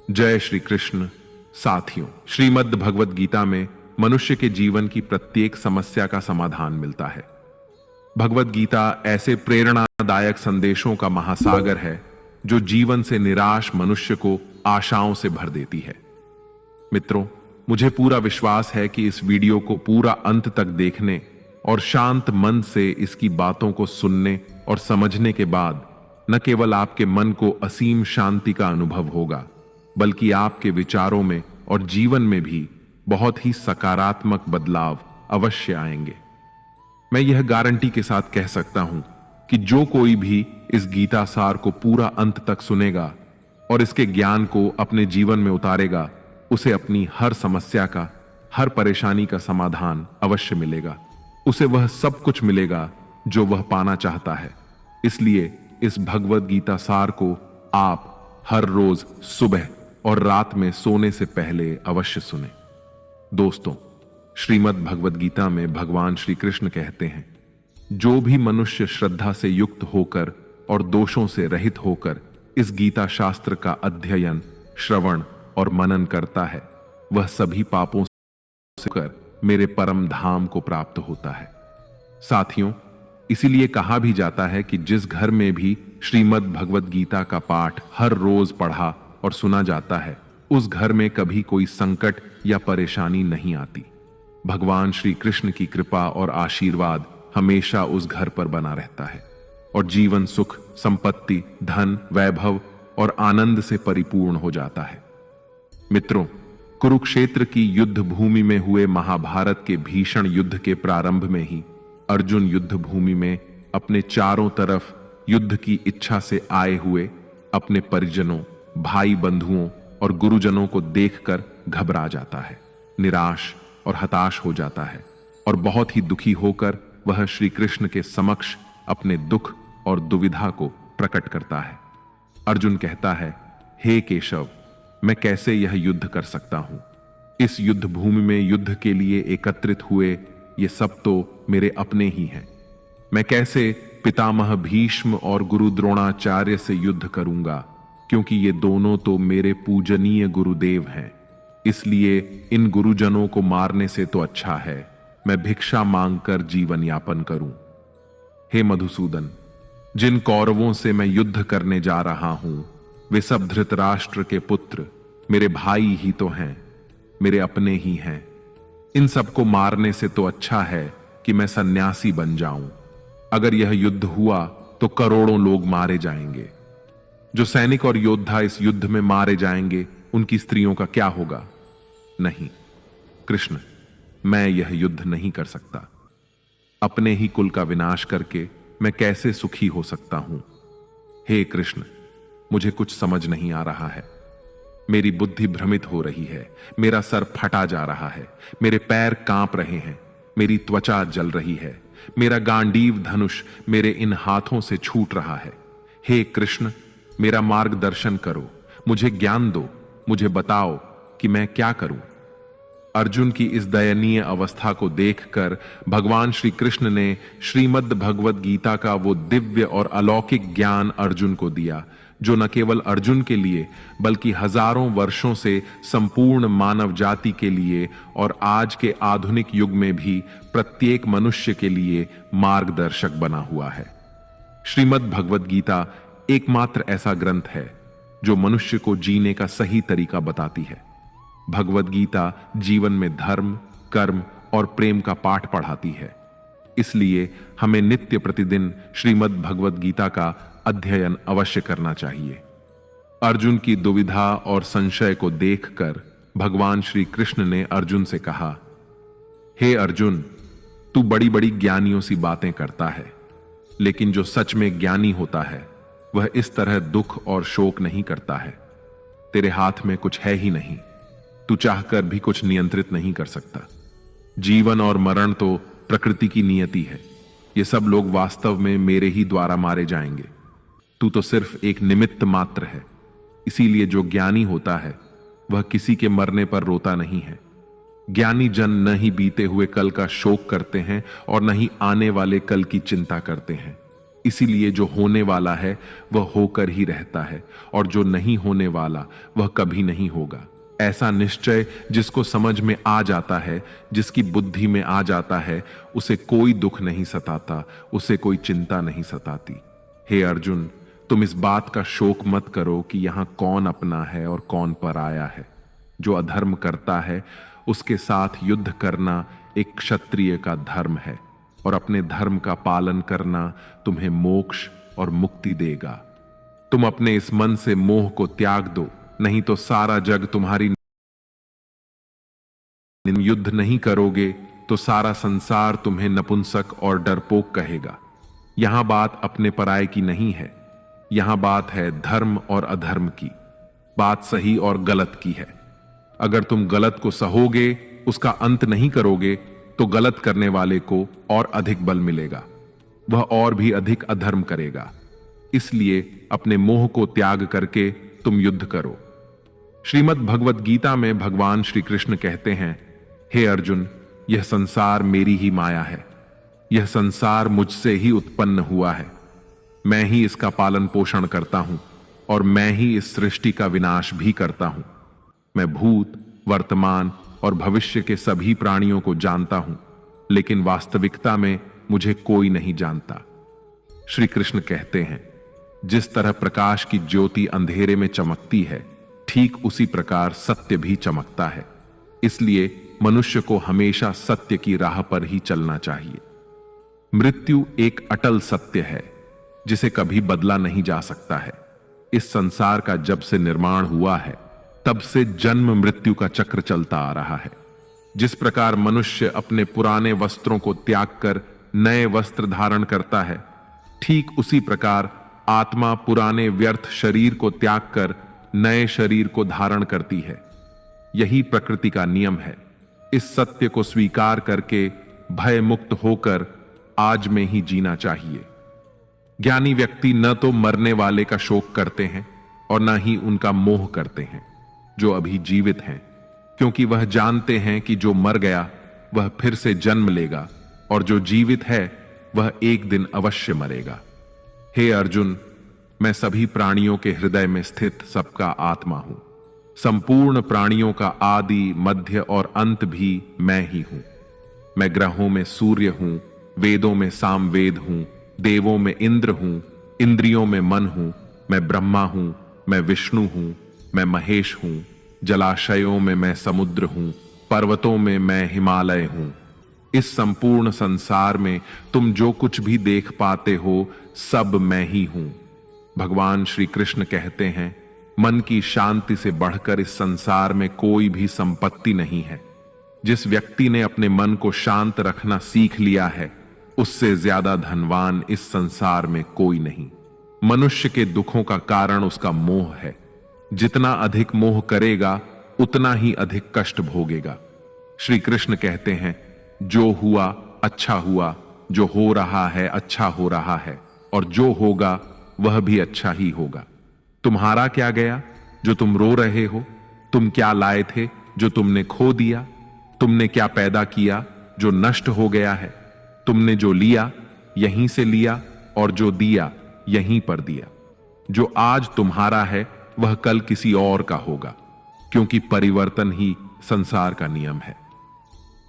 जय श्री कृष्ण। साथियों, श्रीमद् भगवद गीता में मनुष्य के जीवन की प्रत्येक समस्या का समाधान मिलता है। भगवद गीता ऐसे प्रेरणादायक संदेशों का महासागर है जो जीवन से निराश मनुष्य को आशाओं से भर देती है। मित्रों, मुझे पूरा विश्वास है कि इस वीडियो को पूरा अंत तक देखने और शांत मन से इसकी बातों को सुनने और समझने के बाद न केवल आपके मन को असीम शांति का अनुभव होगा, बल्कि आपके विचारों में और जीवन में भी बहुत ही सकारात्मक बदलाव अवश्य आएंगे। मैं यह गारंटी के साथ कह सकता हूं कि जो कोई भी इस गीता सार को पूरा अंत तक सुनेगा और इसके ज्ञान को अपने जीवन में उतारेगा, उसे अपनी हर समस्या का, हर परेशानी का समाधान अवश्य मिलेगा। उसे वह सब कुछ मिलेगा जो वह पाना चाहता है। इसलिए इस भगवद गीता सार को आप हर रोज सुबह और रात में सोने से पहले अवश्य सुने। दोस्तों, श्रीमद् भगवद गीता में भगवान श्री कृष्ण कहते हैं, जो भी मनुष्य श्रद्धा से युक्त होकर और दोषों से रहित होकर इस गीता शास्त्र का अध्ययन, श्रवण और मनन करता है, वह सभी पापों से कर मेरे परम धाम को प्राप्त होता है। साथियों, इसीलिए कहा भी जाता है कि जिस घर में भी श्रीमद् भगवद गीता का पाठ हर रोज पढ़ा और सुना जाता है, उस घर में कभी कोई संकट या परेशानी नहीं आती। भगवान श्री कृष्ण की कृपा और आशीर्वाद हमेशा उस घर पर बना रहता है और जीवन सुख, संपत्ति, धन, वैभव और आनंद से परिपूर्ण हो जाता है। मित्रों, कुरुक्षेत्र की युद्ध भूमि में हुए महाभारत के भीषण युद्ध के प्रारंभ में ही अर्जुन युद्ध भूमि में अपने चारों तरफ युद्ध की इच्छा से आए हुए अपने परिजनों, भाई बंधुओं और गुरुजनों को देखकर घबरा जाता है, निराश और हताश हो जाता है और बहुत ही दुखी होकर वह श्री कृष्ण के समक्ष अपने दुख और दुविधा को प्रकट करता है। अर्जुन कहता है, हे केशव, मैं कैसे यह युद्ध कर सकता हूं? इस युद्ध भूमि में युद्ध के लिए एकत्रित हुए ये सब तो मेरे अपने ही हैं। मैं कैसे पितामह भीष्म और गुरु द्रोणाचार्य से युद्ध करूंगा, क्योंकि ये दोनों तो मेरे पूजनीय गुरुदेव हैं। इसलिए इन गुरुजनों को मारने से तो अच्छा है मैं भिक्षा मांगकर जीवन यापन करूं। हे मधुसूदन, जिन कौरवों से मैं युद्ध करने जा रहा हूं, वे सब धृतराष्ट्र के पुत्र मेरे भाई ही तो हैं, मेरे अपने ही हैं। इन सबको मारने से तो अच्छा है कि मैं सन्यासी बन जाऊं। अगर यह युद्ध हुआ तो करोड़ों लोग मारे जाएंगे। जो सैनिक और योद्धा इस युद्ध में मारे जाएंगे, उनकी स्त्रियों का क्या होगा? नहीं कृष्ण, मैं यह युद्ध नहीं कर सकता। अपने ही कुल का विनाश करके मैं कैसे सुखी हो सकता हूं? हे कृष्ण, मुझे कुछ समझ नहीं आ रहा है। मेरी बुद्धि भ्रमित हो रही है, मेरा सर फटा जा रहा है, मेरे पैर कांप रहे हैं, मेरी त्वचा जल रही है, मेरा गांडीव धनुष मेरे इन हाथों से छूट रहा है। हे कृष्ण, मेरा मार्गदर्शन करो, मुझे ज्ञान दो, मुझे बताओ कि मैं क्या करूं। अर्जुन की इस दयनीय अवस्था को देखकर भगवान श्री कृष्ण ने श्रीमद् भगवद गीता का वो दिव्य और अलौकिक ज्ञान अर्जुन को दिया, जो न केवल अर्जुन के लिए बल्कि हजारों वर्षों से संपूर्ण मानव जाति के लिए और आज के आधुनिक युग में भी प्रत्येक मनुष्य के लिए मार्गदर्शक बना हुआ है। श्रीमद् भगवद गीता एकमात्र ऐसा ग्रंथ है जो मनुष्य को जीने का सही तरीका बताती है। भगवद गीता जीवन में धर्म, कर्म और प्रेम का पाठ पढ़ाती है। इसलिए हमें नित्य प्रतिदिन श्रीमद् भगवद गीता का अध्ययन अवश्य करना चाहिए। अर्जुन की दुविधा और संशय को देखकर भगवान श्री कृष्ण ने अर्जुन से कहा, हे अर्जुन, तू बड़ी बड़ी ज्ञानियों सी बातें करता है, लेकिन जो सच में ज्ञानी होता है वह इस तरह दुख और शोक नहीं करता है। तेरे हाथ में कुछ है ही नहीं, तू चाहकर भी कुछ नियंत्रित नहीं कर सकता। जीवन और मरण तो प्रकृति की नियति है। ये सब लोग वास्तव में मेरे ही द्वारा मारे जाएंगे। तू तो सिर्फ एक निमित्त मात्र है। इसीलिए जो ज्ञानी होता है वह किसी के मरने पर रोता नहीं है। ज्ञानी जन न ही बीते हुए कल का शोक करते हैं और न ही आने वाले कल की चिंता करते हैं। इसीलिए जो होने वाला है वह होकर ही रहता है, और जो नहीं होने वाला वह कभी नहीं होगा। ऐसा निश्चय जिसको समझ में आ जाता है, जिसकी बुद्धि में आ जाता है, उसे कोई दुख नहीं सताता, उसे कोई चिंता नहीं सताती। हे अर्जुन, तुम इस बात का शोक मत करो कि यहां कौन अपना है और कौन पराया है। जो अधर्म करता है उसके साथ युद्ध करना एक क्षत्रिय का धर्म है, और अपने धर्म का पालन करना तुम्हें मोक्ष और मुक्ति देगा। तुम अपने इस मन से मोह को त्याग दो, नहीं तो सारा जग तुम्हारी। युद्ध नहीं करोगे तो सारा संसार तुम्हें नपुंसक और डरपोक कहेगा। यहां बात अपने पराये की नहीं है, यहां बात है धर्म और अधर्म की, बात सही और गलत की है। अगर तुम गलत को सहोगे, उसका अंत नहीं करोगे, तो गलत करने वाले को और अधिक बल मिलेगा, वह और भी अधिक अधर्म करेगा। इसलिए अपने मोह को त्याग करके तुम युद्ध करो। श्रीमद् भगवत गीता में भगवान श्री कृष्ण कहते हैं, हे अर्जुन, यह संसार मेरी ही माया है, यह संसार मुझसे ही उत्पन्न हुआ है। मैं ही इसका पालन पोषण करता हूं, और मैं ही इस सृष्टि का विनाश भी करता हूं। मैं भूत, वर्तमान और भविष्य के सभी प्राणियों को जानता हूं, लेकिन वास्तविकता में मुझे कोई नहीं जानता। श्री कृष्ण कहते हैं, जिस तरह प्रकाश की ज्योति अंधेरे में चमकती है, ठीक उसी प्रकार सत्य भी चमकता है। इसलिए मनुष्य को हमेशा सत्य की राह पर ही चलना चाहिए। मृत्यु एक अटल सत्य है, जिसे कभी बदला नहीं जा सकता है। इस संसार का जब से निर्माण हुआ है, तब से जन्म मृत्यु का चक्र चलता आ रहा है। जिस प्रकार मनुष्य अपने पुराने वस्त्रों को त्याग कर नए वस्त्र धारण करता है, ठीक उसी प्रकार आत्मा पुराने व्यर्थ शरीर को त्याग कर नए शरीर को धारण करती है। यही प्रकृति का नियम है। इस सत्य को स्वीकार करके भय मुक्त होकर आज में ही जीना चाहिए। ज्ञानी व्यक्ति न तो मरने वाले का शोक करते हैं और न ही उनका मोह करते हैं जो अभी जीवित हैं, क्योंकि वह जानते हैं कि जो मर गया वह फिर से जन्म लेगा, और जो जीवित है वह एक दिन अवश्य मरेगा। हे अर्जुन, मैं सभी प्राणियों के हृदय में स्थित सबका आत्मा हूं। संपूर्ण प्राणियों का आदि, मध्य और अंत भी मैं ही हूं। मैं ग्रहों में सूर्य हूं, वेदों में सामवेद हूं, देवों में इंद्र हूं, इंद्रियों में मन हूं। मैं ब्रह्मा हूं, मैं विष्णु हूं, मैं महेश हूं। जलाशयों में मैं समुद्र हूं, पर्वतों में मैं हिमालय हूं। इस संपूर्ण संसार में तुम जो कुछ भी देख पाते हो, सब मैं ही हूं। भगवान श्री कृष्ण कहते हैं, मन की शांति से बढ़कर इस संसार में कोई भी संपत्ति नहीं है। जिस व्यक्ति ने अपने मन को शांत रखना सीख लिया है, उससे ज्यादा धनवान इस संसार में कोई नहीं। मनुष्य के दुखों का कारण उसका मोह है। जितना अधिक मोह करेगा, उतना ही अधिक कष्ट भोगेगा। श्री कृष्ण कहते हैं, जो हुआ अच्छा हुआ, जो हो रहा है अच्छा हो रहा है, और जो होगा वह भी अच्छा ही होगा। तुम्हारा क्या गया जो तुम रो रहे हो? तुम क्या लाए थे जो तुमने खो दिया? तुमने क्या पैदा किया जो नष्ट हो गया है? तुमने जो लिया यहीं से लिया, और जो दिया यहीं पर दिया। जो आज तुम्हारा है वह कल किसी और का होगा, क्योंकि परिवर्तन ही संसार का नियम है।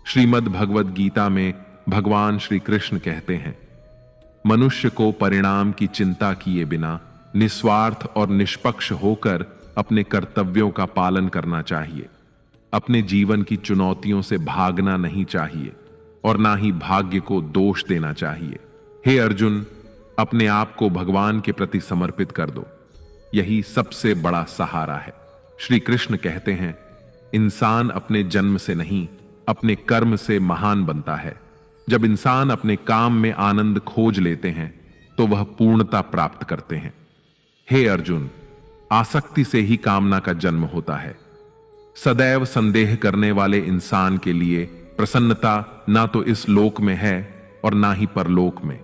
श्रीमद् भगवत गीता में भगवान श्री कृष्ण कहते हैं, मनुष्य को परिणाम की चिंता किए बिना निस्वार्थ और निष्पक्ष होकर अपने कर्तव्यों का पालन करना चाहिए। अपने जीवन की चुनौतियों से भागना नहीं चाहिए, और ना ही भाग्य को दोष देना चाहिए। हे अर्जुन, अपने आप को भगवान के प्रति समर्पित कर दो, यही सबसे बड़ा सहारा है। श्री कृष्ण कहते हैं, इंसान अपने जन्म से नहीं, अपने कर्म से महान बनता है। जब इंसान अपने काम में आनंद खोज लेते हैं, तो वह पूर्णता प्राप्त करते हैं। हे अर्जुन, आसक्ति से ही कामना का जन्म होता है। सदैव संदेह करने वाले इंसान के लिए प्रसन्नता ना तो इस लोक में है और ना ही परलोक में।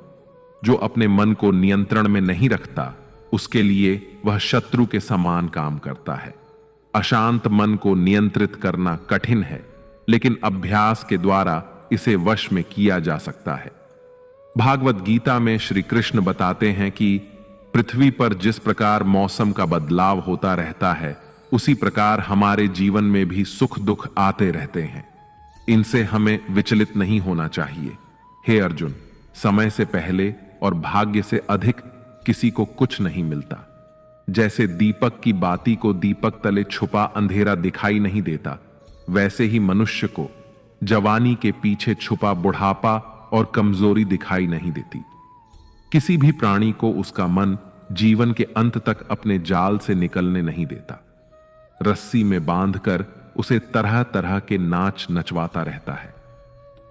जो अपने मन को नियंत्रण में नहीं रखता, उसके लिए वह शत्रु के समान काम करता है। अशांत मन को नियंत्रित करना कठिन है, लेकिन अभ्यास के द्वारा इसे वश में किया जा सकता है। भागवत गीता में श्री कृष्ण बताते हैं कि पृथ्वी पर जिस प्रकार मौसम का बदलाव होता रहता है, उसी प्रकार हमारे जीवन में भी सुख दुख आते रहते हैं। इनसे हमें विचलित नहीं होना चाहिए। हे अर्जुन, समय से पहले और भाग्य से अधिक किसी को कुछ नहीं मिलता। जैसे दीपक की बाती को दीपक तले छुपा अंधेरा दिखाई नहीं देता, वैसे ही मनुष्य को जवानी के पीछे छुपा बुढ़ापा और कमजोरी दिखाई नहीं देती। किसी भी प्राणी को उसका मन जीवन के अंत तक अपने जाल से निकलने नहीं देता। रस्सी में बांधकर उसे तरह तरह के नाच नचवाता रहता है।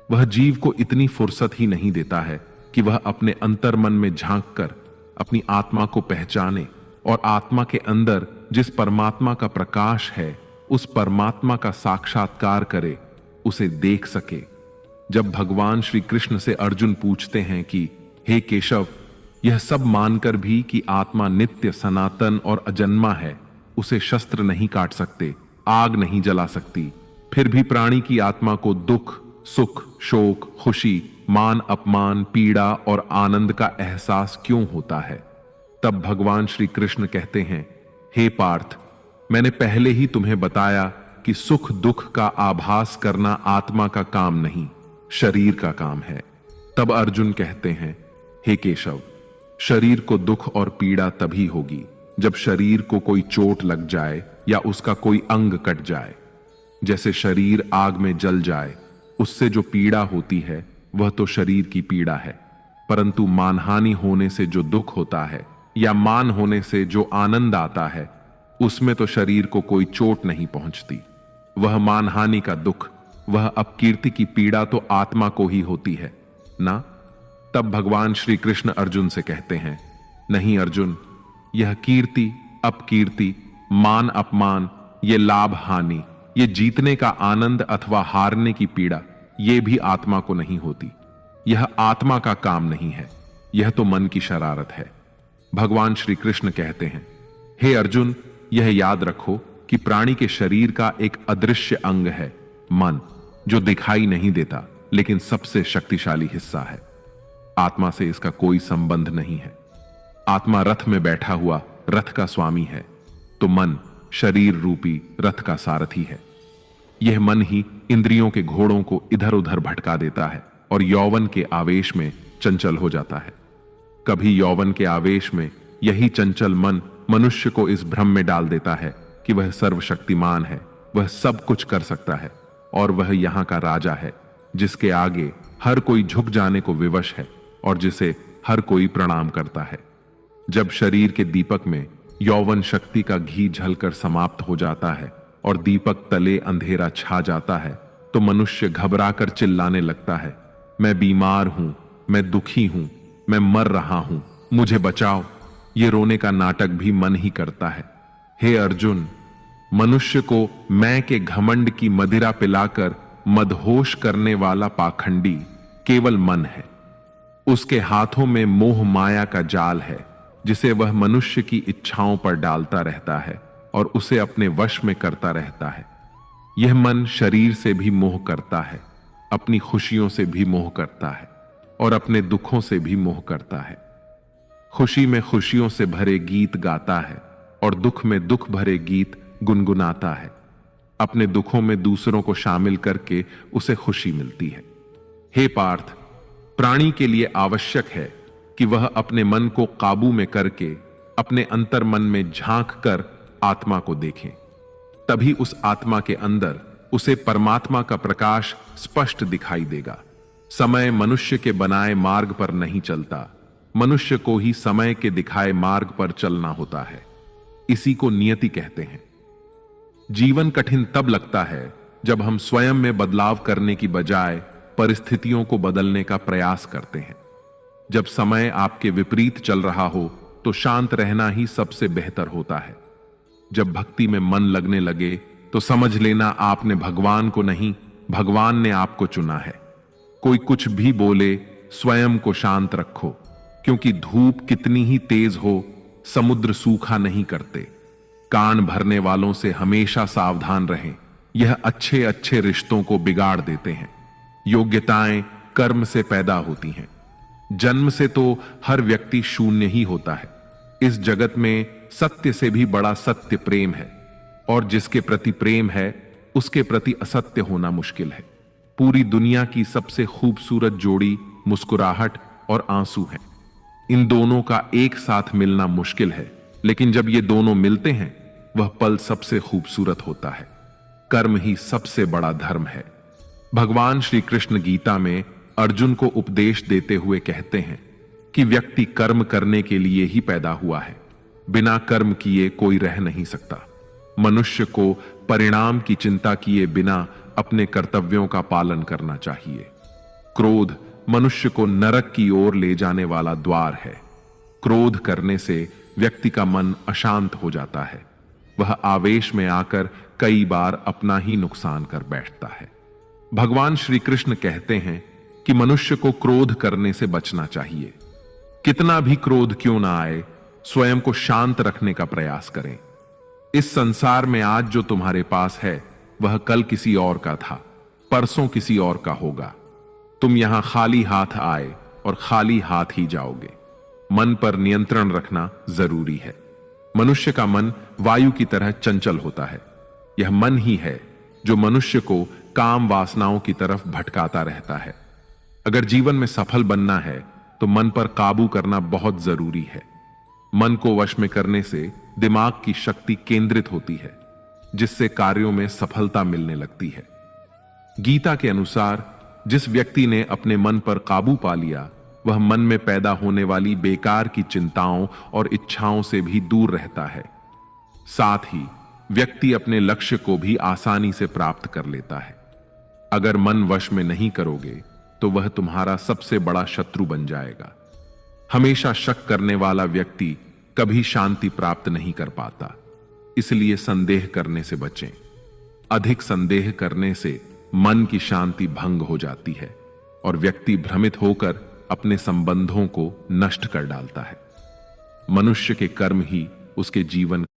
वह जीव को इतनी फुर्सत ही नहीं देता है कि वह अपने अंतर्मन में झांक कर अपनी आत्मा को पहचाने और आत्मा के अंदर जिस परमात्मा का प्रकाश है, उस परमात्मा का साक्षात्कार करे, उसे देख सके। जब भगवान श्री कृष्ण से अर्जुन पूछते हैं कि हे केशव, यह सब मानकर भी कि आत्मा नित्य सनातन और अजन्मा है, उसे शस्त्र नहीं काट सकते, आग नहीं जला सकती, फिर भी प्राणी की आत्मा को दुख सुख शोक खुशी मान अपमान पीड़ा और आनंद का एहसास क्यों होता है? तब भगवान श्री कृष्ण कहते हैं, हे पार्थ, मैंने पहले ही तुम्हें बताया कि सुख दुख का आभास करना आत्मा का काम नहीं, शरीर का काम है। तब अर्जुन कहते हैं, हे केशव, शरीर को दुख और पीड़ा तभी होगी जब शरीर को कोई चोट लग जाए या उसका कोई अंग कट जाए। जैसे शरीर आग में जल जाए, उससे जो पीड़ा होती है वह तो शरीर की पीड़ा है, परंतु मानहानि होने से जो दुख होता है या मान होने से जो आनंद आता है, उसमें तो शरीर को कोई चोट नहीं पहुंचती। वह मानहानि का दुख, वह अपकीर्ति की पीड़ा तो आत्मा को ही होती है ना। तब भगवान श्री कृष्ण अर्जुन से कहते हैं, नहीं अर्जुन, यह कीर्ति अपकीर्ति मान अपमान, ये लाभ हानि, ये जीतने का आनंद अथवा हारने की पीड़ा, ये भी आत्मा को नहीं होती। यह आत्मा का काम नहीं है, यह तो मन की शरारत है। भगवान श्री कृष्ण कहते हैं, हे अर्जुन, यह याद रखो कि प्राणी के शरीर का एक अदृश्य अंग है मन, जो दिखाई नहीं देता लेकिन सबसे शक्तिशाली हिस्सा है। आत्मा से इसका कोई संबंध नहीं है। आत्मा रथ में बैठा हुआ रथ का स्वामी है, तो मन शरीर रूपी रथ का सारथी है। यह मन ही इंद्रियों के घोड़ों को इधर उधर भटका देता है और यौवन के आवेश में चंचल हो जाता है। कभी यौवन के आवेश में यही चंचल मन मनुष्य को इस भ्रम में डाल देता है कि वह सर्वशक्तिमान है, वह सब कुछ कर सकता है और वह यहां का राजा है, जिसके आगे हर कोई झुक जाने को विवश है और जिसे हर कोई प्रणाम करता है। जब शरीर के दीपक में यौवन शक्ति का घी झलकर समाप्त हो जाता है और दीपक तले अंधेरा छा जाता है, तो मनुष्य घबराकर चिल्लाने लगता है, मैं बीमार हूं, मैं दुखी हूं, मैं मर रहा हूं, मुझे बचाओ। ये रोने का नाटक भी मन ही करता है। हे अर्जुन, मनुष्य को मैं के घमंड की मदिरा पिलाकर मदहोश करने वाला पाखंडी केवल मन है। उसके हाथों में मोह माया का जाल है, जिसे वह मनुष्य की इच्छाओं पर डालता रहता है और उसे अपने वश में करता रहता है। यह मन शरीर से भी मोह करता है, अपनी खुशियों से भी मोह करता है और अपने दुखों से भी मोह करता है। खुशी में खुशियों से भरे गीत गाता है और दुख में दुख भरे गीत गुनगुनाता है। अपने दुखों में दूसरों को शामिल करके उसे खुशी मिलती है। हे पार्थ, प्राणी के लिए आवश्यक है कि वह अपने मन को काबू में करके अपने अंतर्मन में झांक कर आत्मा को देखें। तभी उस आत्मा के अंदर उसे परमात्मा का प्रकाश स्पष्ट दिखाई देगा। समय मनुष्य के बनाए मार्ग पर नहीं चलता, मनुष्य को ही समय के दिखाए मार्ग पर चलना होता है। इसी को नियति कहते हैं। जीवन कठिन तब लगता है जब हम स्वयं में बदलाव करने की बजाय परिस्थितियों को बदलने का प्रयास करते हैं। जब समय आपके विपरीत चल रहा हो तो शांत रहना ही सबसे बेहतर होता है। जब भक्ति में मन लगने लगे तो समझ लेना आपने भगवान को नहीं, भगवान ने आपको चुना है। कोई कुछ भी बोले, स्वयं को शांत रखो, क्योंकि धूप कितनी ही तेज हो, समुद्र सूखा नहीं करते। कान भरने वालों से हमेशा सावधान रहें, यह अच्छे अच्छे रिश्तों को बिगाड़ देते हैं। योग्यताएं कर्म से पैदा होती हैं। जन्म से तो हर व्यक्ति शून्य ही होता है। इस जगत में सत्य से भी बड़ा सत्य प्रेम है, और जिसके प्रति प्रेम है उसके प्रति असत्य होना मुश्किल है। पूरी दुनिया की सबसे खूबसूरत जोड़ी मुस्कुराहट और आंसू है। इन दोनों का एक साथ मिलना मुश्किल है, लेकिन जब ये दोनों मिलते हैं वह पल सबसे खूबसूरत होता है। कर्म ही सबसे बड़ा धर्म है। भगवान श्री कृष्ण गीता में अर्जुन को उपदेश देते हुए कहते हैं कि व्यक्ति कर्म करने के लिए ही पैदा हुआ है। बिना कर्म किए कोई रह नहीं सकता। मनुष्य को परिणाम की चिंता किए बिना अपने कर्तव्यों का पालन करना चाहिए। क्रोध मनुष्य को नरक की ओर ले जाने वाला द्वार है। क्रोध करने से व्यक्ति का मन अशांत हो जाता है। वह आवेश में आकर कई बार अपना ही नुकसान कर बैठता है। भगवान श्री कृष्ण कहते हैं कि मनुष्य को क्रोध करने से बचना चाहिए। कितना भी क्रोध क्यों ना आए, स्वयं को शांत रखने का प्रयास करें। इस संसार में आज जो तुम्हारे पास है वह कल किसी और का था, परसों किसी और का होगा। तुम यहां खाली हाथ आए और खाली हाथ ही जाओगे। मन पर नियंत्रण रखना जरूरी है। मनुष्य का मन वायु की तरह चंचल होता है। यह मन ही है जो मनुष्य को काम वासनाओं की तरफ भटकाता रहता है। अगर जीवन में सफल बनना है तो मन पर काबू करना बहुत जरूरी है। मन को वश में करने से दिमाग की शक्ति केंद्रित होती है, जिससे कार्यों में सफलता मिलने लगती है। गीता के अनुसार जिस व्यक्ति ने अपने मन पर काबू पा लिया वह मन में पैदा होने वाली बेकार की चिंताओं और इच्छाओं से भी दूर रहता है। साथ ही व्यक्ति अपने लक्ष्य को भी आसानी से प्राप्त कर लेता है। अगर मन वश में नहीं करोगे तो वह तुम्हारा सबसे बड़ा शत्रु बन जाएगा। हमेशा शक करने वाला व्यक्ति कभी शांति प्राप्त नहीं कर पाता। इसलिए संदेह करने से बचें। अधिक संदेह करने से मन की शांति भंग हो जाती है और व्यक्ति भ्रमित होकर अपने संबंधों को नष्ट कर डालता है। मनुष्य के कर्म ही उसके जीवन